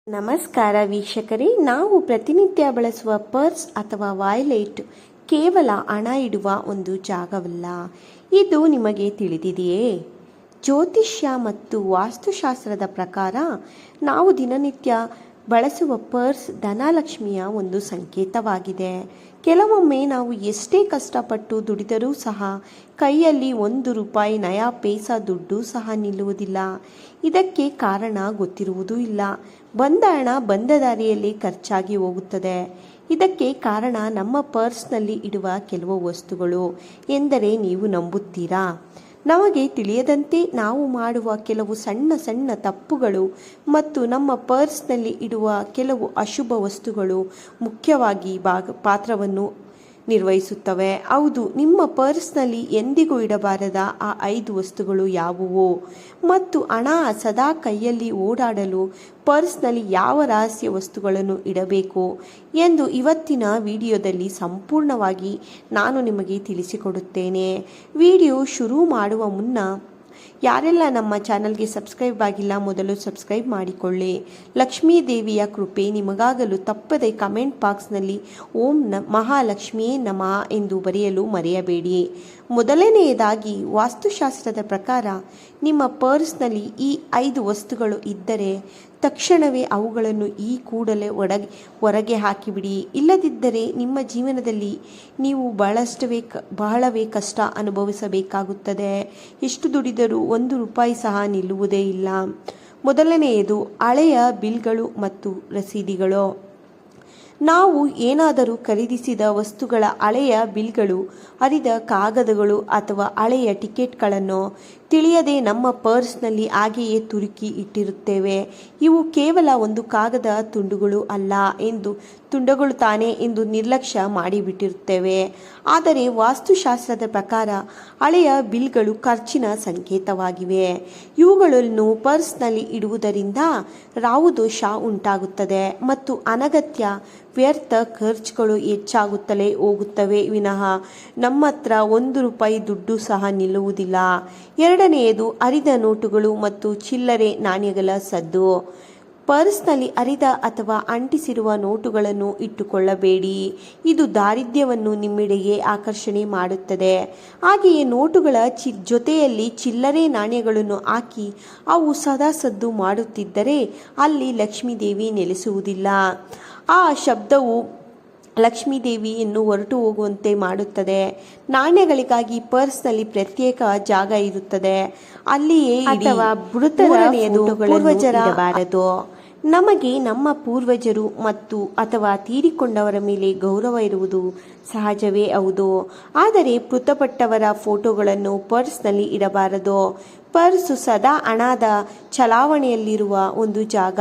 ನಮಸ್ಕಾರ ವೀಕ್ಷಕರೇ, ನಾವು ಪ್ರತಿನಿತ್ಯ ಬಳಸುವ ಪರ್ಸ್ ಅಥವಾ ವಾಲೆಟ್ ಕೇವಲ ಹಣ ಇಡುವ ಒಂದು ಜಾಗವಲ್ಲ. ಇದು ನಿಮಗೆ ತಿಳಿದಿದೆಯೇ? ಜ್ಯೋತಿಷ್ಯ ಮತ್ತು ವಾಸ್ತುಶಾಸ್ತ್ರದ ಪ್ರಕಾರ ನಾವು ದಿನನಿತ್ಯ ಬಳಸುವ ಪರ್ಸ್ ಧನಲಕ್ಷ್ಮಿಯ ಒಂದು ಸಂಕೇತವಾಗಿದೆ. ಕೆಲವೊಮ್ಮೆ ನಾವು ಎಷ್ಟೇ ಕಷ್ಟಪಟ್ಟು ದುಡಿದರೂ ಸಹ ಕೈಯಲ್ಲಿ ₹1 ನಯಾ ಪೈಸಾ ದುಡ್ಡು ಸಹ ನಿಲ್ಲುವುದಿಲ್ಲ. ಇದಕ್ಕೆ ಕಾರಣ ಗೊತ್ತಿರುವುದೂ ಇಲ್ಲ. ಬಂದ ಹಣ ಬಂದ ದಾರಿಯಲ್ಲಿ ಖರ್ಚಾಗಿ ಹೋಗುತ್ತದೆ. ಇದಕ್ಕೆ ಕಾರಣ ನಮ್ಮ ಪರ್ಸ್ನಲ್ಲಿ ಇಡುವ ಕೆಲವು ವಸ್ತುಗಳು ಎಂದರೆ ನೀವು ನಂಬುತ್ತೀರಾ? ನಮಗೆ ತಿಳಿಯದಂತೆ ನಾವು ಮಾಡುವ ಕೆಲವು ಸಣ್ಣ ಸಣ್ಣ ತಪ್ಪುಗಳು ಮತ್ತು ನಮ್ಮ ಪರ್ಸ್ನಲ್ಲಿ ಇಡುವ ಕೆಲವು ಅಶುಭ ವಸ್ತುಗಳು ಮುಖ್ಯವಾಗಿ ಪಾತ್ರವನ್ನು ನಿರ್ವಹಿಸುತ್ತವೆ. ಹೌದು, ನಿಮ್ಮ ಪರ್ಸ್ನಲ್ಲಿ ಎಂದಿಗೂ ಇಡಬಾರದ ಆ 5 ವಸ್ತುಗಳು ಯಾವುವು ಮತ್ತು ಹಣ ಸದಾ ಕೈಯಲ್ಲಿ ಓಡಾಡಲು ಪರ್ಸ್ನಲ್ಲಿ ಯಾವ ರಹಸ್ಯ ವಸ್ತುಗಳನ್ನು ಇಡಬೇಕು ಎಂದು ಇವತ್ತಿನ ವಿಡಿಯೋದಲ್ಲಿ ಸಂಪೂರ್ಣವಾಗಿ ನಾನು ನಿಮಗೆ ತಿಳಿಸಿಕೊಡುತ್ತೇನೆ. ವಿಡಿಯೋ ಶುರು ಮಾಡುವ ಮುನ್ನ ಯಾರೆಲ್ಲ ನಮ್ಮ ಚಾನಲ್ಗೆ ಸಬ್ಸ್ಕ್ರೈಬ್ ಆಗಿಲ್ಲ, ಮೊದಲು ಸಬ್ಸ್ಕ್ರೈಬ್ ಮಾಡಿಕೊಳ್ಳಿ. ಲಕ್ಷ್ಮೀ ದೇವಿಯ ಕೃಪೆ ನಿಮಗಾಗಲು ತಪ್ಪದೆ ಕಮೆಂಟ್ ಬಾಕ್ಸ್ನಲ್ಲಿ ಓಂ ಮಹಾಲಕ್ಷ್ಮಿಯೇ ನಮಃ ಎಂದು ಬರೆಯಲು ಮರೆಯಬೇಡಿ. ಮೊದಲನೆಯದಾಗಿ, ವಾಸ್ತುಶಾಸ್ತ್ರದ ಪ್ರಕಾರ ನಿಮ್ಮ ಪರ್ಸ್ನಲ್ಲಿ ಈ 5 ವಸ್ತುಗಳು ಇದ್ದರೆ ತಕ್ಷಣವೇ ಅವುಗಳನ್ನು ಈ ಕೂಡಲೇ ಹೊರಗೆ ಹಾಕಿಬಿಡಿ. ಇಲ್ಲದಿದ್ದರೆ ನಿಮ್ಮ ಜೀವನದಲ್ಲಿ ನೀವು ಬಹಳವೇ ಕಷ್ಟ ಅನುಭವಿಸಬೇಕಾಗುತ್ತದೆ. ಎಷ್ಟು ದುಡಿದರೂ ₹1 ಸಹ ನಿಲ್ಲುವುದೇ ಇಲ್ಲ. ಮೊದಲನೆಯದು, ಹಳೆಯ ಬಿಲ್ಗಳು ಮತ್ತು ರಸೀದಿಗಳು. ನಾವು ಏನಾದರೂ ಖರೀದಿಸಿದ ವಸ್ತುಗಳ ಹಳೆಯ ಬಿಲ್ಗಳು, ಹರಿದ ಕಾಗದಗಳು ಅಥವಾ ಹಳೆಯ ಟಿಕೆಟ್ಗಳನ್ನು ತಿಳಿಯದೆ ನಮ್ಮ ಪರ್ಸ್ನಲ್ಲಿ ಹಾಗೆಯೇ ತುರುಕಿ ಇಟ್ಟಿರುತ್ತೇವೆ. ಇವು ಕೇವಲ ಒಂದು ಕಾಗದ ತುಂಡುಗಳು ತಾನೆ ಎಂದು ನಿರ್ಲಕ್ಷ್ಯ ಮಾಡಿಬಿಟ್ಟಿರುತ್ತೇವೆ. ಆದರೆ ವಾಸ್ತುಶಾಸ್ತ್ರದ ಪ್ರಕಾರ ಹಳೆಯ ಬಿಲ್ಗಳು ಖರ್ಚಿನ ಸಂಕೇತವಾಗಿವೆ. ಇವುಗಳನ್ನು ಪರ್ಸ್ನಲ್ಲಿ ಇಡುವುದರಿಂದ ರಾಹುದೋಷ ಉಂಟಾಗುತ್ತದೆ ಮತ್ತು ಅನಗತ್ಯ ವ್ಯರ್ಥ ಖರ್ಚುಗಳು ಹೆಚ್ಚಾಗುತ್ತಲೇ ಹೋಗುತ್ತವೆ ವಿನಃ ನಮ್ಮತ್ರ ₹1 ದುಡ್ಡು ಸಹ ನಿಲ್ಲುವುದಿಲ್ಲ. ಎರಡನೆಯದು, ಹರಿದ ನೋಟುಗಳು ಮತ್ತು ಚಿಲ್ಲರೆ ನಾಣ್ಯಗಳ ಸದ್ದು. ಪರ್ಸ್ನಲ್ಲಿ ಹರಿದ ಅಥವಾ ಅಂಟಿಸಿರುವ ನೋಟುಗಳನ್ನು ಇಟ್ಟುಕೊಳ್ಳಬೇಡಿ. ಇದು ದಾರಿದ್ರ್ಯವನ್ನು ನಿಮ್ಮೆಡೆಗೆ ಆಕರ್ಷಣೆ ಮಾಡುತ್ತದೆ. ಹಾಗೆಯೇ ನೋಟುಗಳ ಜೊತೆಯಲ್ಲಿ ಚಿಲ್ಲರೆ ನಾಣ್ಯಗಳನ್ನು ಹಾಕಿ ಅವು ಸದಾ ಸದ್ದು ಮಾಡುತ್ತಿದ್ದರೆ ಅಲ್ಲಿ ಲಕ್ಷ್ಮೀದೇವಿ ನೆಲೆಸುವುದಿಲ್ಲ. ಆ ಶಬ್ದವು ಲಕ್ಷ್ಮೀದೇವಿಯನ್ನು ಹೊರಟು ಹೋಗುವಂತೆ ಮಾಡುತ್ತದೆ. ನಾಣ್ಯಗಳಿಗಾಗಿ ಪರ್ಸ್ನಲ್ಲಿ ಪ್ರತ್ಯೇಕ ಜಾಗ ಇರುತ್ತದೆ, ಅಲ್ಲಿಯೇ ಅಥವಾ ಪೂರ್ವಜರಬಾರದು. ನಮಗೆ ನಮ್ಮ ಪೂರ್ವಜರು ಅಥವಾ ತೀರಿಕೊಂಡವರ ಮೇಲೆ ಗೌರವ ಇರುವುದು ಸಹಜವೇ ಹೌದು. ಆದರೆ ಮೃತಪಟ್ಟವರ ಫೋಟೋಗಳನ್ನು ಪರ್ಸ್ನಲ್ಲಿ ಇಡಬಾರದು. ಪರ್ಸು ಸದಾ ಹಣದ ಚಲಾವಣೆಯಲ್ಲಿರುವ ಒಂದು ಜಾಗ.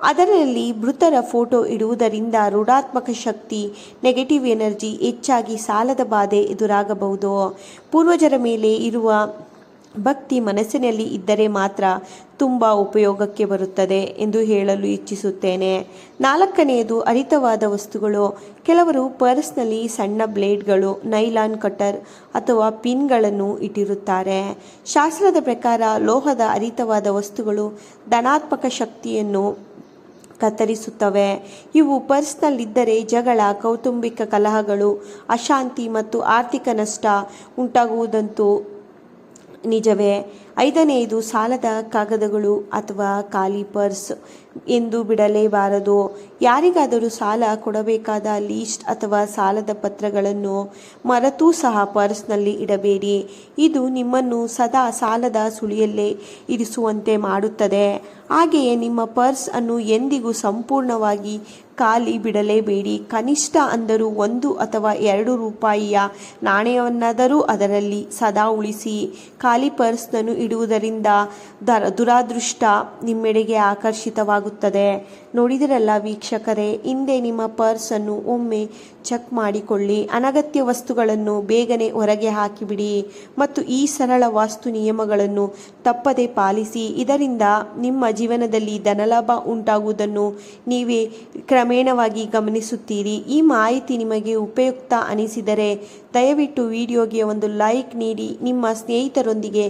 ಅದರಲ್ಲಿ ಮೃತರ ಫೋಟೋ ಇಡುವುದರಿಂದ ಋಣಾತ್ಮಕ ಶಕ್ತಿ, ನೆಗೆಟಿವ್ ಎನರ್ಜಿ ಹೆಚ್ಚಾಗಿ ಸಾಲದ ಬಾಧೆ ಎದುರಾಗಬಹುದು. ಪೂರ್ವಜರ ಮೇಲೆ ಇರುವ ಭಕ್ತಿ ಮನಸ್ಸಿನಲ್ಲಿ ಇದ್ದರೆ ಮಾತ್ರ ತುಂಬ ಉಪಯೋಗಕ್ಕೆ ಬರುತ್ತದೆ ಎಂದು ಹೇಳಲು ಇಚ್ಛಿಸುತ್ತೇನೆ. ನಾಲ್ಕನೆಯದು, ಹರಿತವಾದ ವಸ್ತುಗಳು. ಕೆಲವರು ಪರ್ಸ್ನಲ್ಲಿ ಸಣ್ಣ ಬ್ಲೇಡ್ಗಳು, ನೈಲಾನ್ ಕಟರ್ ಅಥವಾ ಪಿನ್ಗಳನ್ನು ಇಟ್ಟಿರುತ್ತಾರೆ. ಶಾಸ್ತ್ರದ ಪ್ರಕಾರ ಲೋಹದ ಹರಿತವಾದ ವಸ್ತುಗಳು ಧನಾತ್ಮಕ ಶಕ್ತಿಯನ್ನು ಕತ್ತರಿಸುತ್ತವೆ. ಇವು ಪರ್ಸ್ನಲ್ಲಿದ್ದರೆ ಜಗಳ, ಕೌಟುಂಬಿಕ ಕಲಹಗಳು, ಅಶಾಂತಿ ಮತ್ತು ಆರ್ಥಿಕ ನಷ್ಟ ಉಂಟಾಗುವುದಂತೂ ನಿಜವೇ. ಐದನೆಯದು, ಸಾಲದ ಕಾಗದಗಳು ಅಥವಾ ಖಾಲಿ ಪರ್ಸ್ ಎಂದು ಬಿಡಲೇಬಾರದು. ಯಾರಿಗಾದರೂ ಸಾಲ ಕೊಡಬೇಕಾದ ಲೀಸ್ಟ್ ಅಥವಾ ಸಾಲದ ಪತ್ರಗಳನ್ನು ಮರೆತೂ ಸಹ ಪರ್ಸ್ನಲ್ಲಿ ಇಡಬೇಡಿ. ಇದು ನಿಮ್ಮನ್ನು ಸದಾ ಸಾಲದ ಸುಳಿಯಲ್ಲೇ ಇರಿಸುವಂತೆ ಮಾಡುತ್ತದೆ. ಹಾಗೆಯೇ ನಿಮ್ಮ ಪರ್ಸ್ ಅನ್ನು ಎಂದಿಗೂ ಸಂಪೂರ್ಣವಾಗಿ ಖಾಲಿ ಬಿಡಲೇಬೇಡಿ. ಕನಿಷ್ಠ ಅಂದರೂ ₹1 ಅಥವಾ ₹2 ನಾಣ್ಯವನ್ನಾದರೂ ಅದರಲ್ಲಿ ಸದಾ ಉಳಿಸಿ. ಖಾಲಿ ಪರ್ಸ್ನನ್ನು ಇಡುವುದರಿಂದ ದುರಾದೃಷ್ಟ ನಿಮ್ಮೆಡೆಗೆ ಆಕರ್ಷಿತವಾಗುತ್ತದೆ. ನೋಡಿದಿರಲ್ಲ ವೀಕ್ಷಕರೇ, ಹಿಂದೆ ನಿಮ್ಮ ಪರ್ಸನ್ನು ಒಮ್ಮೆ ಚೆಕ್ ಮಾಡಿಕೊಳ್ಳಿ. ಅನಗತ್ಯ ವಸ್ತುಗಳನ್ನು ಬೇಗನೆ ಹೊರಗೆ ಹಾಕಿಬಿಡಿ ಮತ್ತು ಈ ಸರಳ ವಾಸ್ತು ನಿಯಮಗಳನ್ನು ತಪ್ಪದೆ ಪಾಲಿಸಿ. ಇದರಿಂದ ನಿಮ್ಮ ಜೀವನದಲ್ಲಿ ಧನಲಾಭ ಉಂಟಾಗುವುದನ್ನು ನೀವೇ ಕ್ರಮೇಣವಾಗಿ ಗಮನಿಸುತ್ತೀರಿ. ಈ ಮಾಹಿತಿ ನಿಮಗೆ ಉಪಯುಕ್ತ ಅನಿಸಿದರೆ ದಯವಿಟ್ಟು ವಿಡಿಯೋಗೆ ಒಂದು ಲೈಕ್ ನೀಡಿ, ನಿಮ್ಮ ಸ್ನೇಹಿತರೊಂದಿಗೆ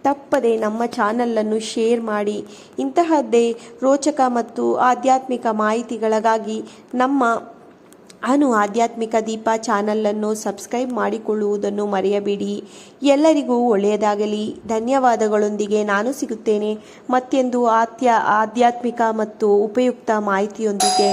ತಪ್ಪದೆ ನಮ್ಮ ಚಾನಲನ್ನು ಶೇರ್ ಮಾಡಿ. ಇಂತಹದ್ದೇ ರೋಚಕ ಮತ್ತು ಆಧ್ಯಾತ್ಮಿಕ ಮಾಹಿತಿಗಳಿಗಾಗಿ ನಮ್ಮ ಆಧ್ಯಾತ್ಮಿಕ ದೀಪ ಚಾನಲನ್ನು ಸಬ್ಸ್ಕ್ರೈಬ್ ಮಾಡಿಕೊಳ್ಳುವುದನ್ನು ಮರೆಯಬೇಡಿ. ಎಲ್ಲರಿಗೂ ಒಳ್ಳೆಯದಾಗಲಿ. ಧನ್ಯವಾದಗಳೊಂದಿಗೆ ನಾನು ಸಿಗುತ್ತೇನೆ ಮತ್ತೊಂದು ಆಧ್ಯಾತ್ಮಿಕ ಮತ್ತು ಉಪಯುಕ್ತ ಮಾಹಿತಿಯೊಂದಿಗೆ.